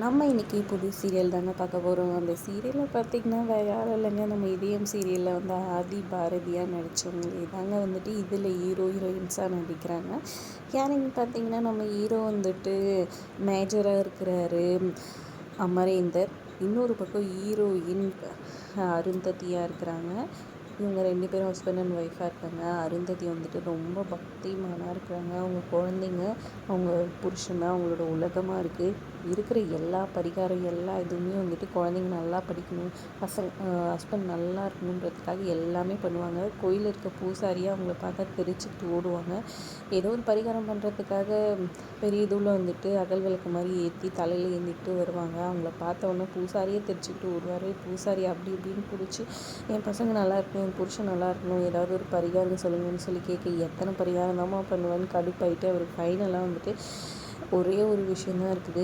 நம்ம இன்றைக்கி புது சீரியல் தாங்க பார்க்க போகிறோம். அந்த சீரியலில் பார்த்திங்கன்னா வேறு யாரும் இல்லைங்க, நம்ம இதயம் சீரியலில் வந்து ஆதி பாரதியாக நடித்தவங்களே தாங்க வந்துட்டு இதில் ஹீரோயின்ஸாக நடிக்கிறாங்க. யாருன்னு பார்த்திங்கன்னா நம்ம ஹீரோ வந்துட்டு மேஜராக இருக்கிறாரு அமரேந்தர். இன்னொரு பக்கம் ஹீரோயின் அருந்ததியாக இருக்கிறாங்க. இவங்க 2 பேரும் ஹஸ்பண்ட் அண்ட் ஒய்ஃபாக இருக்காங்க. அருந்ததி வந்துட்டு ரொம்ப பக்திமானாக இருக்கிறாங்க. அவங்க குழந்தைங்க, அவங்க புருஷன் தான் அவங்களோட உலகமாக இருக்குது. இருக்கிற எல்லா பரிகாரம் எல்லா இதுவுமே வந்துட்டு குழந்தைங்க நல்லா படிக்கணும், ஹஸ்பண்ட் நல்லா இருக்கணுன்றதுக்காக எல்லாமே பண்ணுவாங்க. கோயிலில் இருக்க பூசாரியாக அவங்கள பார்த்தா தெரிச்சுக்கிட்டு ஓடுவாங்க. ஏதோ ஒரு பரிகாரம் பண்ணுறதுக்காக பெரிய இதுவில் வந்துட்டு அகல் விளக்கு மாதிரி ஏற்றி தலையில் ஏந்திக்கிட்டு வருவாங்க. அவங்கள பார்த்த உடனே பூசாரியே தெரிச்சுக்கிட்டு ஓடுவார். பூசாரி அப்படி இப்படின்னு பிடிச்சி என் பசங்க நல்லா இருக்கணும், என் புருஷன் நல்லா இருக்கணும், ஏதாவது ஒரு பரிகாரம் சொல்லுங்கன்னு சொல்லி கேட்க எத்தனை பரிகாரம் தான்மா பண்ணுவேன்னு கடுப்பாயிட்டு அவர் ஃபைனலாக வந்துட்டு ஒரே ஒரு விஷயந்தான் இருக்குது.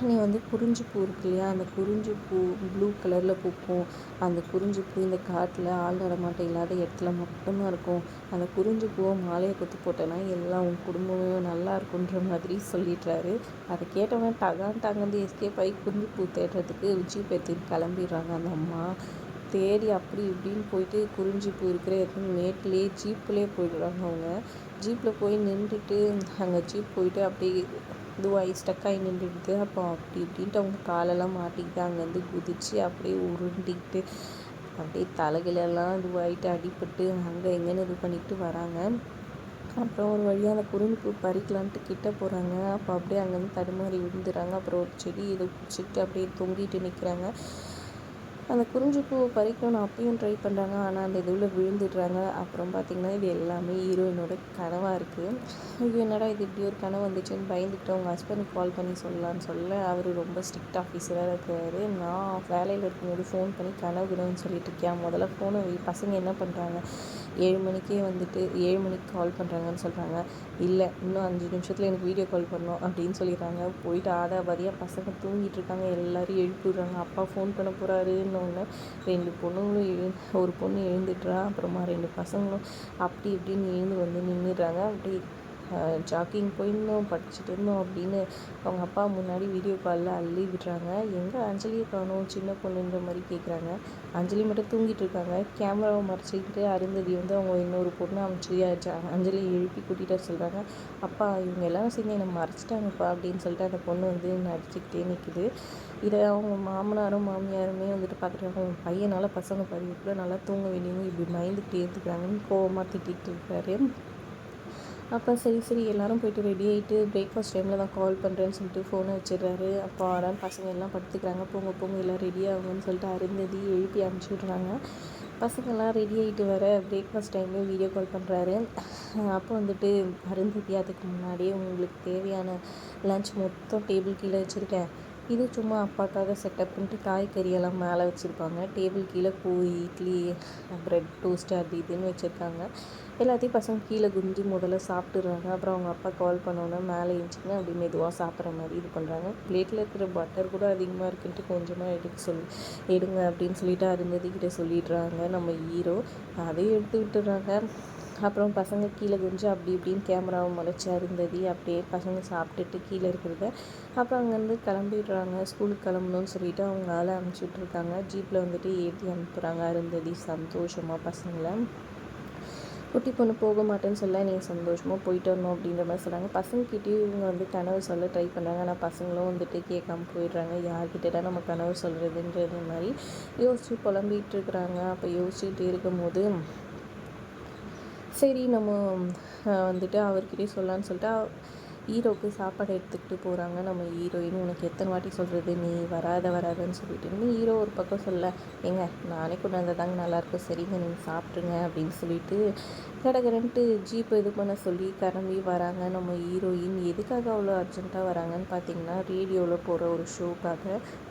நீ வந்து குறிஞ்சி பூ இருக்கு இல்லையா, அந்த குறிஞ்சி பூ ப்ளூ கலரில் பூக்கும். அந்த குறிஞ்சி பூ இந்த காட்டில் ஆள் நடமாட்டம் இல்லாத இடத்துல மட்டும்தான் இருக்கும். அந்த குறிஞ்சி பூவை மாலையை கொத்து போட்டேன்னா எல்லாம் உன் குடும்பமே நல்லா இருக்குன்ற மாதிரி சொல்லிடுறாரு. அதை கேட்டவங்க டகான்ட்டாங்க எஸ்கேப் ஆகி குறிஞ்சி பூ தேடுறதுக்கு ஜீப் எடுத்துன்னு கிளம்பிடுறாங்க. அந்த அம்மா தேடி அப்படி இப்படின்னு போயிட்டு குறிஞ்சி பூ இருக்கிற இடத்துல மேட்லேயே ஜீப்லேயே போயிடுறாங்க. அவங்க ஜீப்பில் போய் நின்றுட்டு அங்கே ஜீப் போயிட்டு அப்படியே இதுவாகி ஸ்டக்காகி நின்றுடுது. அப்போ அப்படி இப்படின்ட்டு அவங்க காலெல்லாம் மாட்டிக்கிட்டு அங்கேருந்து குதித்து அப்படியே உருண்டிக்கிட்டு அப்படியே தலைகளெல்லாம் இதுவாகிட்டு அடிபட்டு அங்கே எங்கேன்னு இது பண்ணிட்டு வராங்க. அப்புறம் ஒரு வழியாக அந்த குறிஞ்சி பூ பறிக்கலான்ட்டு கிட்ட போகிறாங்க. அப்போ அப்படியே அங்கேருந்து தடுமாறி விழுந்துடுறாங்க. அப்புறம் ஒரு செடி இதை பிடிச்சிக்கிட்டு அப்படியே தொங்கிட்டு நிற்கிறாங்க. அந்த குறிஞ்சி பூவை பறிக்கணும்னு அப்பயும் ட்ரை பண்ணுறாங்க. ஆனால் அந்த இதுவில் விழுந்துடுறாங்க. அப்புறம் பார்த்திங்கன்னா இது எல்லாமே ஹீரோயினோட கனவாக இருக்குது. இது என்னடா இது இப்படி ஒரு கனவு வந்துச்சுன்னு பயந்துக்கிட்டு அவங்க ஹஸ்பண்டுக்கு கால் பண்ணி சொல்லலான்னு சொல்ல அவர் ரொம்ப ஸ்ட்ரிக்ட் ஆஃபீஸராக இருக்கிறாரு. நான் வேலையில் இருக்கும்போது ஃபோன் பண்ணி கனவுன்னு சொல்லிட்டு இருக்கேன். முதல்ல ஃபோனை பசங்க என்ன பண்ணுறாங்க, 7 மணிக்கே வந்துட்டு 7 மணிக்கு கால் பண்ணுறாங்கன்னு சொல்கிறாங்க. இல்லை இன்னும் 5 நிமிஷத்தில் எனக்கு வீடியோ கால் பண்ணணும் அப்படின்னு சொல்லிடுறாங்க. போயிட்டு ஆதாபாதியாக பசங்க தூங்கிட்டு இருக்காங்க. எல்லோரும் எழுப்பி விடுறாங்க. அப்பா ஃபோன் பண்ண போகிறாருன்னு 2 பொண்ணுங்களும் ஒரு பொண்ணு எழுந்துட்டுறா. அப்புறமா 2 பசங்களும் அப்படி இப்படின்னு எழுந்து வந்து நின்றுடுறாங்க. அப்படி ஜாக்கிங் போயிருந்தோம், படிச்சுட்டு இருந்தோம் அப்படின்னு அவங்க அப்பா முன்னாடி வீடியோ காலில் அள்ளி விடுறாங்க. எங்கே அஞ்சலியை காணோம் சின்ன பொண்ணுன்ற மாதிரி கேட்குறாங்க. அஞ்சலி மட்டும் தூங்கிட்டு இருக்காங்க. கேமராவை மறைச்சிக்கிட்டு அருந்ததி வந்து அவங்க இன்னொரு பொண்ணு அமைச்சு அஞ்சலி எழுப்பி கூட்டிகிட்டு சொல்கிறாங்க. அப்பா இவங்க எல்லாரும் சேர்ந்து என்னை மறைச்சிட்டாங்கப்பா அப்படின்னு சொல்லிட்டு அந்த பொண்ணு வந்து நடிச்சுக்கிட்டே நிற்குது. இதை அவங்க மாமனாரும் மாமியாருமே வந்துட்டு பார்த்துட்டு அவங்க பையனால் பசங்க பாதி கூட நல்லா தூங்க வேண்டியவங்க இப்படி பயந்துக்கிட்டு ஏற்றுக்கிறாங்கன்னு கோவமாக திட்டிகிட்டு இருக்காரு. அப்போ சரி எல்லோரும் போய்ட்டு ரெடி ஆகிட்டு பிரேக்ஃபாஸ்ட் டைமில் தான் கால் பண்ணுறேன்னு சொல்லிட்டு ஃபோனை வச்சிடுறாரு. அப்போ ஆடான்னு பசங்க எல்லாம் படுத்துக்கிறாங்க. போங்க எல்லாம் ரெடி ஆகுங்கன்னு சொல்லிட்டு அருந்ததி எழுப்பி அனுப்பிச்சி விட்றாங்க. பசங்கள்லாம் ரெடி ஆகிட்டு வர பிரேக்ஃபாஸ்ட் டைம்லேயும் வீடியோ கால் பண்ணுறாரு. அப்போ வந்துட்டு அருந்ததி அதுக்கு முன்னாடியே உங்களுக்கு தேவையான லன்ச் மொத்தம் டேபிள் கீழே வச்சுருக்கேன், இது சும்மா அப்பாக்காக செட்டப் பண்ணிட்டு காய்கறியெல்லாம் மேலே வச்சுருப்பாங்க. டேபிள் கீழே பூ, இட்லி, ப்ரெட் டோஸ்ட்டு அது இதுன்னு வச்சுருக்காங்க. எல்லாத்தையும் பசங்க கீழே குஞ்சு முதல்ல சாப்பிட்டுறாங்க. அப்புறம் அவங்க அப்பா கால் பண்ணோன்னே மேலே எழுந்துச்சின்னு அப்படி மெதுவாக சாப்பிட்ற மாதிரி இது பண்ணுறாங்க. பிளேட்டில் இருக்கிற பட்டர் கூட அதிகமாக இருக்குன்ட்டு கொஞ்சமாக எடுங்க அப்படின்னு சொல்லிட்டு அருந்ததிக்கிட்ட சொல்லிடுறாங்க நம்ம ஹீரோ. அதையும் எடுத்து விட்டுறாங்க. அப்புறம் பசங்க கீழே குஞ்சு அப்படி இப்படின்னு கேமராவை முளைச்சி அருந்ததி அப்படியே பசங்க சாப்பிட்டுட்டு கீழே இருக்கிறத அப்புறம் அங்கேருந்து கிளம்பிடுறாங்க. ஸ்கூலுக்கு கிளம்பணும்னு சொல்லிட்டு அவங்க ஆளை அனுப்பிச்சி விட்ருக்காங்க. ஜீப்பில் வந்துட்டு ஏற்றி அனுப்புகிறாங்க அருந்ததி சந்தோஷமாக பசங்களை. குட்டி பொண்ணு போக மாட்டேன்னு சொல்ல நீங்கள் சந்தோஷமாக போயிட்டு வரணும் அப்படின்ற மாதிரி சொல்கிறாங்க. பசங்கக்கிட்டேயும் இவங்க வந்து கனவு சொல்ல ட்ரை பண்ணுறாங்க. ஆனால் பசங்களும் வந்துட்டு கேட்காம போயிடுறாங்க. யார்கிட்ட நம்ம கனவு சொல்கிறதுன்றது மாதிரி யோசித்து புலம்பிகிட்டு இருக்கிறாங்க. அப்போ யோசிச்சுக்கிட்டு இருக்கும்போது சரி நம்ம வந்துட்டு அவர்கிட்டே சொல்லலான்னு சொல்லிட்டு ஹீரோவுக்கு சாப்பாடு எடுத்துக்கிட்டு போகிறாங்க நம்ம ஹீரோயின். உனக்கு எத்தனை வாட்டி சொல்கிறது நீ வராதன்னு சொல்லிட்டு ஹீரோ ஒரு பக்கம் சொல்ல, ஏங்க நானே கொண்டு வந்தால் தாங்க நல்லாயிருக்கும், சரிங்க நீங்கள் சாப்பிட்ருங்க அப்படின்னு சொல்லிட்டு கடகரன்ட்டு ஜீப் இது பண்ண சொல்லி கிளம்பி வராங்க நம்ம ஹீரோயின். எதுக்காக அவ்வளோ அர்ஜென்ட்டாக வராங்கன்னு பார்த்தீங்கன்னா ரேடியோவில் போகிற ஒரு ஷோக்காக.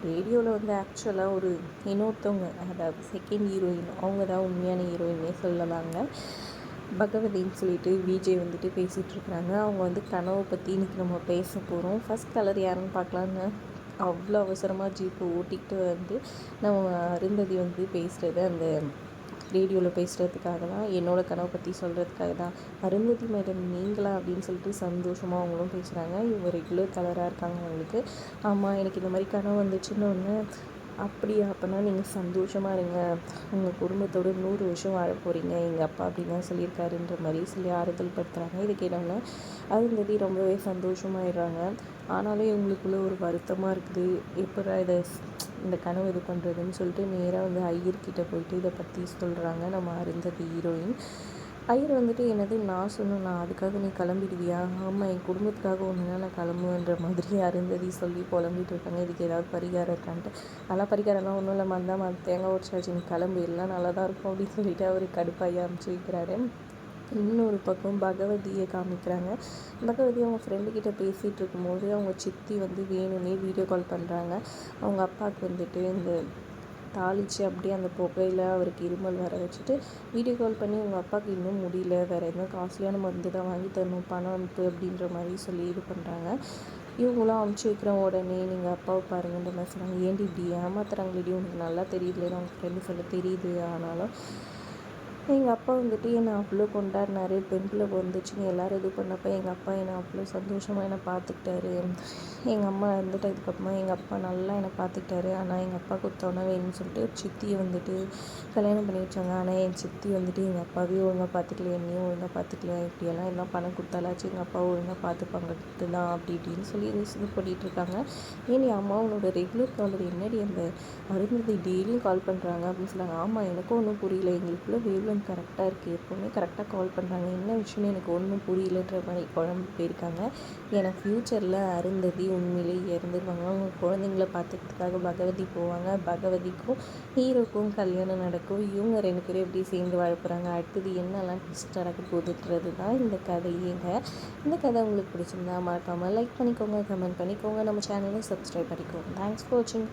ரேடியோவில் வந்து ஆக்சுவலாக ஒரு இன்னொருத்தவங்க, அதாவது செகண்ட் ஹீரோயின், அவங்க தான் உண்மையான ஹீரோயின்னே சொல்லலாங்க. பகவதின்னு சொல்லிட்டு விஜய் வந்துட்டு பேசிகிட்ருக்குறாங்க. அவங்க வந்து கனவை பற்றி இன்றைக்கி நம்ம பேச போகிறோம். ஃபஸ்ட் கலர் யாருன்னு பார்க்கலான்னு அவ்வளோ அவசரமாக ஜீப்பை ஓட்டிக்கிட்டு வந்து நம்ம அருந்ததி வந்து பேசுகிறது அந்த ரேடியோவில் பேசுகிறதுக்காக தான், என்னோட கனவை பற்றி சொல்கிறதுக்காக தான். அருந்ததி மேடம் நீங்களா அப்படின்னு சொல்லிட்டு சந்தோஷமாக அவங்களும் பேசுகிறாங்க. இவங்க ரெகுலர் கலராக இருக்காங்க அவங்களுக்கு. ஆமாம், எனக்கு இந்த மாதிரி கனவு வந்துச்சுன்னு ஒன்று. அப்படியா, அப்போனா நீங்கள் சந்தோஷமாக இருங்க, உங்கள் குடும்பத்தோடு 100 வருஷம் வாழ போகிறீங்க எங்கள் அப்பா அப்படின்னு தான் சொல்லியிருக்காருன்ற மாதிரி சொல்லி ஆறுதல் படுத்துகிறாங்க. இது கேட்டோன்னே அருந்ததி ரொம்பவே சந்தோஷமாயிடுறாங்க. ஆனாலும் இவங்களுக்குள்ள ஒரு வருத்தமாக இருக்குது. எப்படா இந்த கனவு இது பண்ணுறதுன்னு சொல்லிட்டு நேராக வந்து ஐயர்கிட்ட போயிட்டு இதை பற்றி சொல்கிறாங்க நம்ம அருந்ததி ஹீரோயின். ஐயர் வந்துட்டு என்னது நான் சொன்னேன்னா அதுக்காக நீ கிளம்பிடுவியா? ஆமாம், என் குடும்பத்துக்காக ஒன்றுனா நான் கிளம்புவேன்ற மாதிரி அருந்ததி சொல்லி புலம்பிட்டு இருக்காங்க. இதுக்கு ஏதாவது பரிகாரம் இருக்கான்ட்டு, அதெல்லாம் பரிகாரம்லாம் ஒன்றும் இல்லை, மந்தான் தேங்காய் உடச்சாச்சு, நீ கிளம்பு, எல்லாம் நல்லா தான் இருக்கும் அப்படின்னு சொல்லிட்டு அவர் கடுப்பாகி அனுப்பிச்சி வைக்கிறாரு. இன்னொரு பக்கம் பகவதியை காமிக்கிறாங்க. பகவதி அவங்க ஃப்ரெண்டுக்கிட்ட பேசிகிட்டு இருக்கும்போது அவங்க சித்தி வந்து வேணும்னே வீடியோ கால் பண்ணுறாங்க. அவங்க அப்பாவுக்கு வந்துட்டு இந்த தாளித்து அப்படியே அந்த புகையில் அவருக்கு இருமல் வர வச்சுட்டு வீடியோ கால் பண்ணி உங்கள் அப்பாவுக்கு இன்னும் முடியல, வேறு எதுவும் காஸ்ட்லியான மருந்து தான் வாங்கி தரணும், பணம் அனுப்பு அப்படின்ற மாதிரி சொல்லி இது பண்ணுறாங்க. இவங்களாம் அனுப்பிச்சி வைக்கிற உடனே நீங்கள் அப்பாவை பாருங்கன்ற மாதிரி சொன்னாங்க. ஏன்டி இப்படி ஏமாத்துறாங்களேடி, உனக்கு நல்லா தெரியுதுல, அவங்க ஃப்ரெண்டு சொல்ல தெரியுது. ஆனாலும் எங்கள் அப்பா வந்துட்டு என்னை அவ்வளோ கொண்டாடினாரு. பெண் பிள்ளை வந்துச்சுன்னு எல்லோரும் இது பண்ணப்போ எங்கள் அப்பா என்னை அவ்வளோ சந்தோஷமாக என்னை பார்த்துக்கிட்டாரு. எங்கள் அம்மா இருந்துட்டதுக்கப்புறமா எங்கள் அப்பா நல்லா என்னை பார்த்துக்கிட்டாரு. ஆனால் எங்கள் அப்பா கொடுத்தோன்னே வேணும்னு சொல்லிட்டு சித்தியை வந்துட்டு கல்யாணம் பண்ணி வச்சாங்க. ஆனால் என் சித்தி வந்துட்டு எங்கள் அப்பாவையும் ஒழுங்காக பார்த்துக்கல, என்னையும் ஒழுங்காக பார்த்துக்கல, இப்படியெல்லாம் எல்லாம் பணம் கொடுத்தாலாச்சும் எங்கள் அப்பாவை ஒழுங்காக பார்த்துப்பாங்கிறது தான் அப்படி இப்படின்னு சொல்லி இது பண்ணிகிட்ருக்காங்க. ஏன் அம்மா உன்னோட ரெகுலர் காலர் என்னடி அந்த அருந்ததி டெய்லியும் கால் பண்ணுறாங்க அப்படின்னு சொன்னாங்க. ஆமாம், எனக்கும் ஒன்றும் புரியல, எங்களுக்குள்ள வேவ்லென்த் கரெக்டாக இருக்குது, எப்போவுமே கரெக்டாக கால் பண்ணுறாங்க, என்ன விஷயம்னு எனக்கு ஒன்றும் புரியலன்ற மாதிரி குழம்பு போயிருக்காங்க. ஏன்னா ஃப்யூச்சரில் அருந்ததி உண்மையிலேயே இறந்துருவாங்க. அவங்க குழந்தைங்கள பார்த்துக்கிறதுக்காக பகவதி போவாங்க. பகவதிக்கும் ஹீரோக்கும் கல்யாணம் நடக்கும். இவங்க 2 பேரும் எப்படி சேர்ந்து வாழ போகிறாங்க, அடுத்தது என்னெல்லாம் ட்விஸ்ட் நடக்க போகுதுன்றது தான் இந்த கதையேங்க. இந்த கதை உங்களுக்கு பிடிச்சிருந்தா மறக்காமல் லைக் பண்ணிக்கோங்க, கமெண்ட் பண்ணிக்கோங்க, நம்ம சேனலை சப்ஸ்கிரைப் பண்ணிக்கோங்க. தேங்க்ஸ் ஃபார் வாட்சிங்.